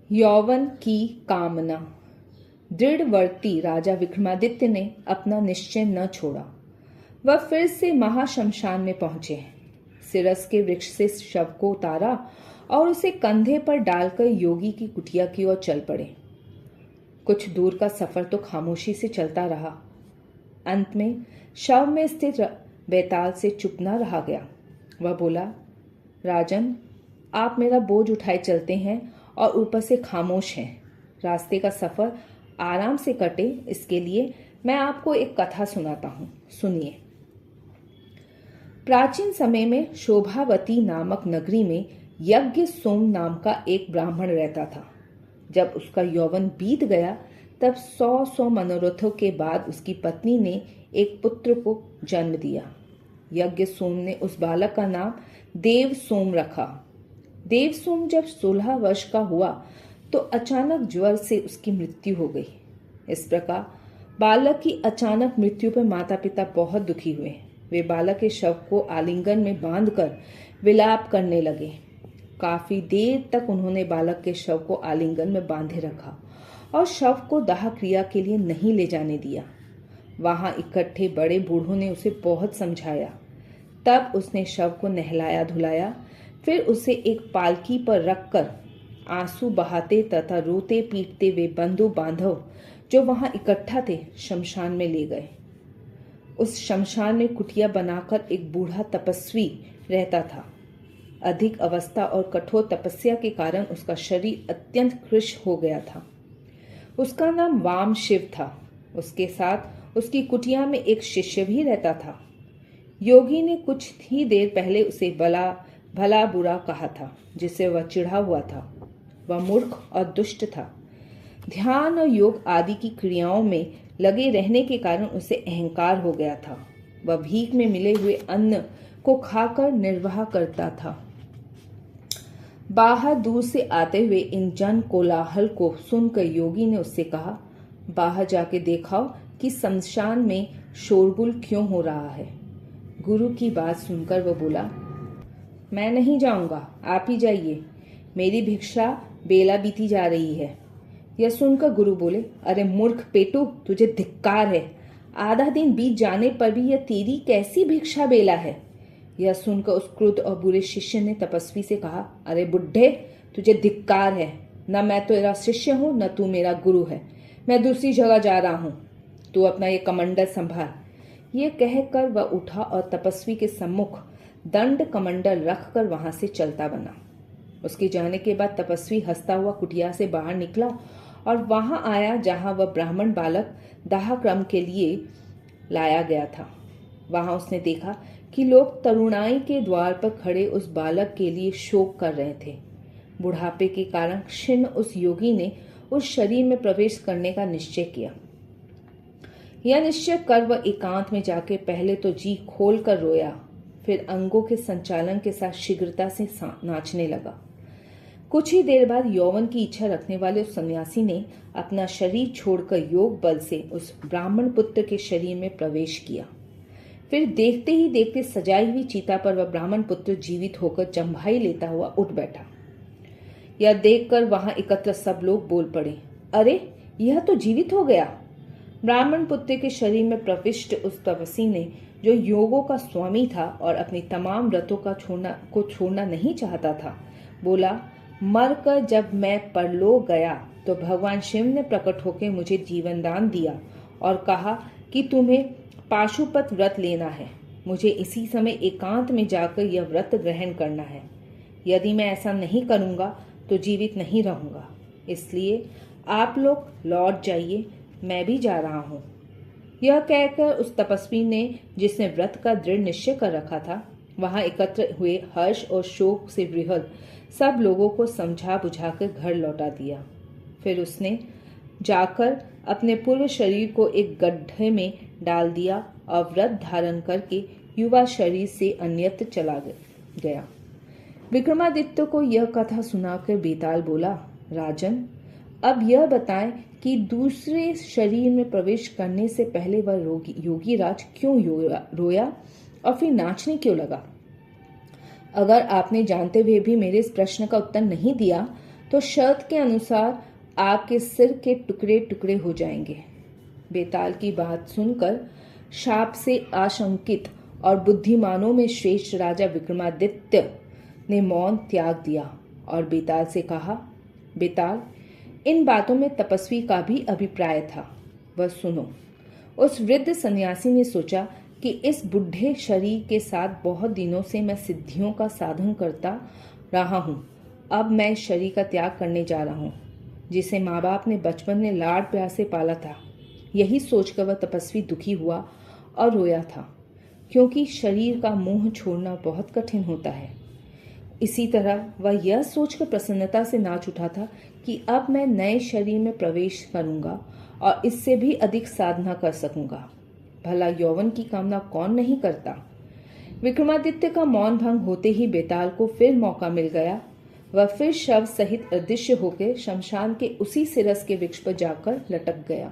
यौवन की कामना। दृढ़वर्ती राजा विक्रमादित्य ने अपना निश्चय न छोड़ा। वह फिर से महाशमशान में पहुंचे। सिरस के वृक्ष से शव को उतारा और उसे कंधे पर डालकर योगी की कुटिया की ओर चल पड़े। कुछ दूर का सफर तो खामोशी से चलता रहा। अंत में शव में स्थित बेताल से चुप न रहा गया। वह बोला, राजन, आप मेरा बोझ उठाए चलते हैं और ऊपर से खामोश हैं। रास्ते का सफर आराम से कटे, इसके लिए मैं आपको एक कथा सुनाता हूँ, सुनिए। प्राचीन समय में शोभावती नामक नगरी में यज्ञ सोम नाम का एक ब्राह्मण रहता था। जब उसका यौवन बीत गया तब 100 मनोरथों के बाद उसकी पत्नी ने एक पुत्र को जन्म दिया। यज्ञ सोम ने उस बालक का नाम देव सोम रखा। देव सोम जब 16 वर्ष का हुआ तो अचानक ज्वर से उसकी मृत्यु हो गई। इस प्रकार बालक की अचानक मृत्यु पर माता पिता बहुत दुखी हुए। वे बालक के शव को आलिंगन में बांधकर विलाप करने लगे। काफी देर तक उन्होंने बालक के शव को आलिंगन में बांधे रखा और शव को दाह क्रिया के लिए नहीं ले जाने दिया। वहां इकट्ठे बड़े बूढ़ों ने उसे बहुत समझाया। तब उसने शव को नहलाया धुलाया, फिर उसे एक पालकी पर रखकर आंसू बहाते तथा रोते पीटते वे बंधु बांधव जो वहां इकट्ठा थे शमशान में ले गए। उस शमशान में कुटिया बनाकर एक बूढ़ा तपस्वी रहता था। अधिक अवस्था और कठोर तपस्या के कारण उसका शरीर अत्यंत कृश हो गया था। उसका नाम वाम शिव था। उसके साथ उसकी कुटिया में एक शिष्य भी रहता था। योगी ने कुछ ही देर पहले उसे भला बुरा कहा था, जिससे वह चिढ़ा हुआ था। वह मूर्ख और दुष्ट था। ध्यान और योग आदि की क्रियाओं में लगे रहने के कारण उसे अहंकार हो गया था। वह भीख में मिले हुए अन्न को खाकर निर्वाह करता था। बाहर दूर से आते हुए इन जन कोलाहल को सुनकर योगी ने उससे कहा, बाहर जाके देखाओ कि शमशान में शोरगुल क्यों हो रहा है। गुरु की बात सुनकर वह बोला, मैं नहीं जाऊंगा, आप ही जाइए। मेरी भिक्षा बेला बीती जा रही है। यह सुनकर गुरु बोले, अरे मूर्ख पेटू, तुझे धिक्कार है। आधा दिन बीत जाने पर भी यह तेरी कैसी भिक्षा बेला है। यह सुनकर उस क्रुद्ध और बुरे शिष्य ने तपस्वी से कहा, अरे बुड्ढे, तुझे धिक्कार है। न मैं तेरा शिष्य हूं, न तू मेरा गुरु है। मैं दूसरी जगह जा रहा हूं। तू अपना ये कमंडल संभाल। ये कहकर वह उठा और तपस्वी के सम्मुख दंड कमंडल रखकर वहां से चलता बना। उसके जाने के बाद तपस्वी हंसता हुआ कुटिया से बाहर निकला और वहां आया जहां वह ब्राह्मण बालक दाह क्रम के लिए लाया गया था। वहां उसने देखा कि लोग तरुणाई के द्वार पर खड़े उस बालक के लिए शोक कर रहे थे। बुढ़ापे के कारण क्षीण उस योगी ने उस शरीर में प्रवेश करने का निश्चय किया। यह निश्चय कर वह एकांत में जाके पहले तो जी खोल कर रोया, फिर अंगों के संचालन के साथ शीघ्रता से नाचने लगा। कुछ ही देर बाद यौवन की इच्छा रखने वाले उस सन्यासी ने अपना शरीर छोड़कर योग बल से उस ब्राह्मण पुत्र के शरीर में प्रवेश किया। फिर देखते ही देखते सजाई हुई चिता पर वह ब्राह्मण पुत्र जीवित होकर चंभाई लेता हुआ उठ बैठा। यह देखकर वहां एकत्र सब लोग बोल पड़े, अरे यह तो जीवित हो गया। ब्राह्मण पुत्र के शरीर में प्रविष्ट उस तपस्वी ने, जो योगों का स्वामी था और अपनी तमाम व्रतों को छोड़ना नहीं चाहता था, बोला, मरकर जब मैं परलोक गया तो भगवान शिव ने प्रकट होकर मुझे जीवन दान दिया और कहा कि तुम्हें पाशुपत व्रत लेना है। मुझे इसी समय एकांत में जाकर यह व्रत ग्रहण करना है। यदि मैं ऐसा नहीं करूंगा तो जीवित नहीं रहूंगा। इसलिए आप लोग लौट जाइए, मैं भी जा रहा हूं। यह कहकर उस तपस्वी ने, जिसने व्रत का दृढ़ निश्चय कर रखा था, वहां एकत्र हुए हर्ष और शोक से विह्वल सब लोगों को समझा बुझाकर घर लौटा दिया। फिर उसने जाकर अपने पूर्व शरीर को एक गड्ढे में डाल दिया और व्रत धारण करके युवा शरीर से अन्यत्र चला गया। विक्रमादित्य को यह कथा सुनाकर बेताल बोला, राजन, अब यह बताएं कि दूसरे शरीर में प्रवेश करने से पहले वह योगी राज क्यों रोया और फिर नाचने क्यों लगा। अगर आपने जानते हुए भी मेरे इस प्रश्न का उत्तर नहीं दिया तो शर्त के अनुसार आपके सिर के टुकड़े टुकड़े हो जाएंगे। बेताल की बात सुनकर शाप से आशंकित और बुद्धिमानों में श्रेष्ठ राजा विक्रमादित्य ने मौन त्याग दिया और बेताल से कहा, बेताल, इन बातों में तपस्वी का भी अभिप्राय था, वह सुनो। उस वृद्ध सन्यासी ने सोचा कि इस बुढ़े शरीर के साथ बहुत दिनों से मैं सिद्धियों का साधन करता रहा हूँ। अब मैं इस शरीर का त्याग करने जा रहा हूँ, जिसे माँ बाप ने बचपन में लाड़ प्यार से पाला था। यही सोचकर वह तपस्वी दुखी हुआ और रोया था, क्योंकि शरीर का मोह छोड़ना बहुत कठिन होता है। इसी तरह वह यह सोचकर प्रसन्नता से नाच उठा था कि अब मैं नए शरीर में प्रवेश करूंगा और इससे भी अधिक साधना कर सकूंगा। भला यौवन की कामना कौन नहीं करता। विक्रमादित्य का मौन भंग होते ही बेताल को फिर मौका मिल गया। वह फिर शव सहित अदृश्य होकर शमशान के उसी सिरस के वृक्ष पर जाकर लटक गया।